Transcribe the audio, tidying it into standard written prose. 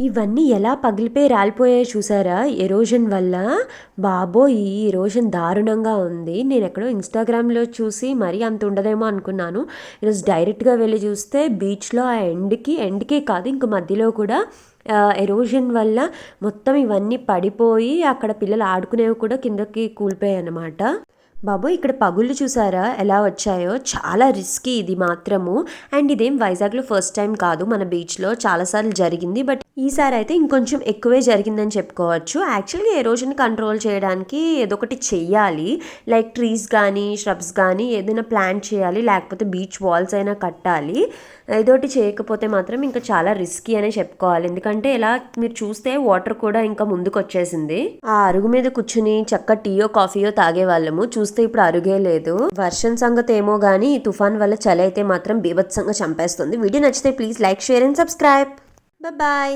ఇవన్నీ ఎలా పగిలిపోయి రాలిపోయాయో చూసారా ఎరోజన్ వల్ల. బాబోయ్, ఈ ఎరోజన్ దారుణంగా ఉంది. నేను ఎక్కడో ఇన్స్టాగ్రామ్లో చూసి మరీ అంత ఉండదేమో అనుకున్నాను. ఈరోజు డైరెక్ట్గా వెళ్ళి చూస్తే బీచ్లో ఆ ఎండ్కి కాదు, ఇంక మధ్యలో కూడా ఎరోజన్ వల్ల మొత్తం ఇవన్నీ పడిపోయి అక్కడ పిల్లలు ఆడుకునేవి కూడా కిందకి కూలిపోయాయి అన్నమాట. బాబోయ్, ఇక్కడ పగుళ్ళు చూసారా ఎలా వచ్చాయో. చాలా రిస్కీ ఇది మాత్రము. అండ్ ఇదేం వైజాగ్లో ఫస్ట్ టైం కాదు, మన బీచ్లో చాలాసార్లు జరిగింది. బట్ ఈసారి అయితే ఇంకొంచెం ఎక్కువే జరిగిందని చెప్పుకోవచ్చు. యాక్చువల్గా ఎరోజన్ కంట్రోల్ చేయడానికి ఏదో ఒకటి చెయ్యాలి. లైక్ ట్రీస్ కానీ shrubs కానీ ఏదైనా ప్లాంట్ చేయాలి, లేకపోతే బీచ్ వాల్స్ అయినా కట్టాలి. ఏదోటి చేయకపోతే మాత్రం ఇంకా చాలా రిస్కీ అనే చెప్పుకోవాలి. ఎందుకంటే ఇలా మీరు చూస్తే వాటర్ కూడా ఇంకా ముందుకు వచ్చేసింది. ఆ అరుగు మీద కూర్చుని చక్క టీయో కాఫీయో తాగేవాళ్ళము, చూస్తే ఇప్పుడు అరుగే లేదు. వర్షం సంగతి ఏమో గానీ ఈ తుఫాన్ వల్ల చలి అయితే మాత్రం బీభత్సంగా చంపేస్తుంది. వీడియో నచ్చితే please like, share and subscribe. Bye.